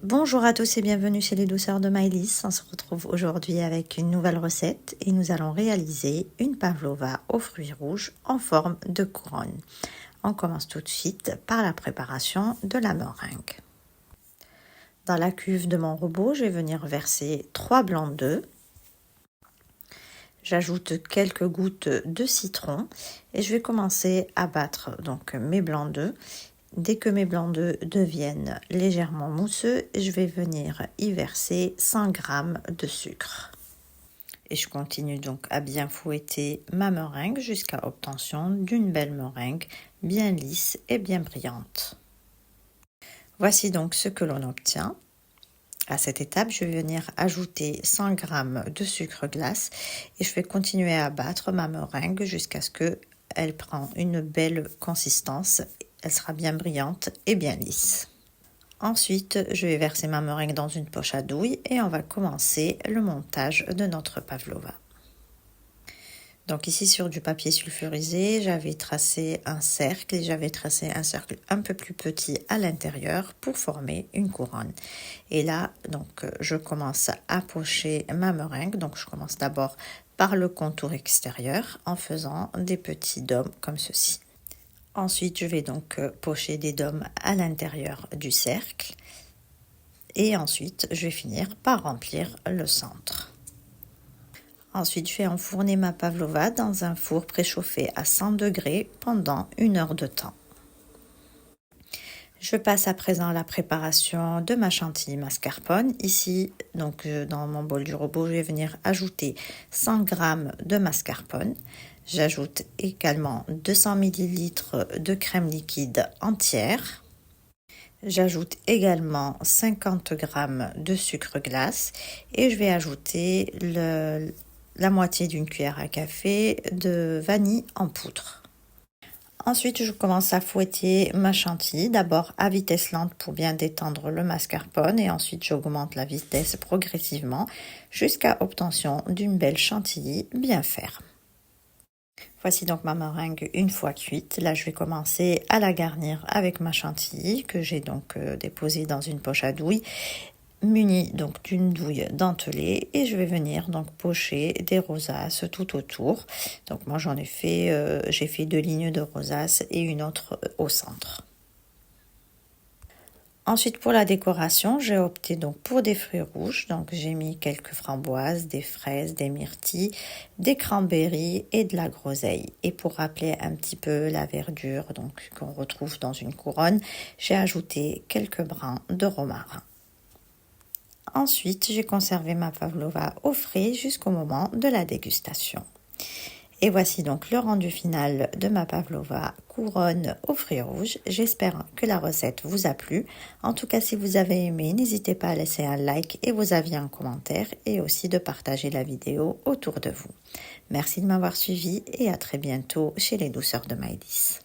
Bonjour à tous et bienvenue chez les douceurs de Maëlys. On se retrouve aujourd'hui avec une nouvelle recette et nous allons réaliser une pavlova aux fruits rouges en forme de couronne. On commence tout de suite par la préparation de la meringue. Dans la cuve de mon robot, je vais venir verser 3 blancs d'œufs. J'ajoute quelques gouttes de citron et je vais commencer à battre donc mes blancs d'œufs. Dès que mes blancs d'œufs deviennent légèrement mousseux, je vais venir y verser 100 g de sucre. Et je continue donc à bien fouetter ma meringue jusqu'à obtention d'une belle meringue bien lisse et bien brillante. Voici donc ce que l'on obtient. À cette étape, je vais venir ajouter 100 g de sucre glace et je vais continuer à battre ma meringue jusqu'à ce qu'elle prenne une belle consistance. Elle sera bien brillante et bien lisse. Ensuite, je vais verser ma meringue dans une poche à douille et on va commencer le montage de notre pavlova. Donc ici sur du papier sulfurisé, j'avais tracé un cercle et j'avais tracé un cercle un peu plus petit à l'intérieur pour former une couronne. Et là, donc je commence à pocher ma meringue. Donc je commence d'abord par le contour extérieur en faisant des petits dômes comme ceci. Ensuite, je vais donc pocher des dômes à l'intérieur du cercle. Et ensuite, je vais finir par remplir le centre. Ensuite, je vais enfourner ma pavlova dans un four préchauffé à 100 degrés pendant 1 heure de temps. Je passe à présent à la préparation de ma chantilly mascarpone. Ici, donc dans mon bol du robot, je vais venir ajouter 100 g de mascarpone. J'ajoute également 200 ml de crème liquide entière. J'ajoute également 50 g de sucre glace et je vais ajouter la moitié d'une cuillère à café de vanille en poudre. Ensuite, je commence à fouetter ma chantilly, d'abord à vitesse lente pour bien détendre le mascarpone et ensuite j'augmente la vitesse progressivement jusqu'à obtention d'une belle chantilly bien ferme. Voici donc ma meringue une fois cuite. Là, je vais commencer à la garnir avec ma chantilly que j'ai donc déposée dans une poche à douille, munie donc d'une douille dentelée, et je vais venir donc pocher des rosaces tout autour. Donc moi j'en ai fait, j'ai fait 2 lignes de rosaces et une autre au centre. Ensuite, pour la décoration, j'ai opté donc pour des fruits rouges. Donc j'ai mis quelques framboises, des fraises, des myrtilles, des cranberries et de la groseille. Et pour rappeler un petit peu la verdure donc qu'on retrouve dans une couronne, j'ai ajouté quelques brins de romarin. Ensuite, j'ai conservé ma pavlova au frais jusqu'au moment de la dégustation. Et voici donc le rendu final de ma pavlova couronne aux fruits rouges. J'espère que la recette vous a plu. En tout cas, si vous avez aimé, n'hésitez pas à laisser un like et vos avis en commentaire et aussi de partager la vidéo autour de vous. Merci de m'avoir suivi et à très bientôt chez les douceurs de Maëlys.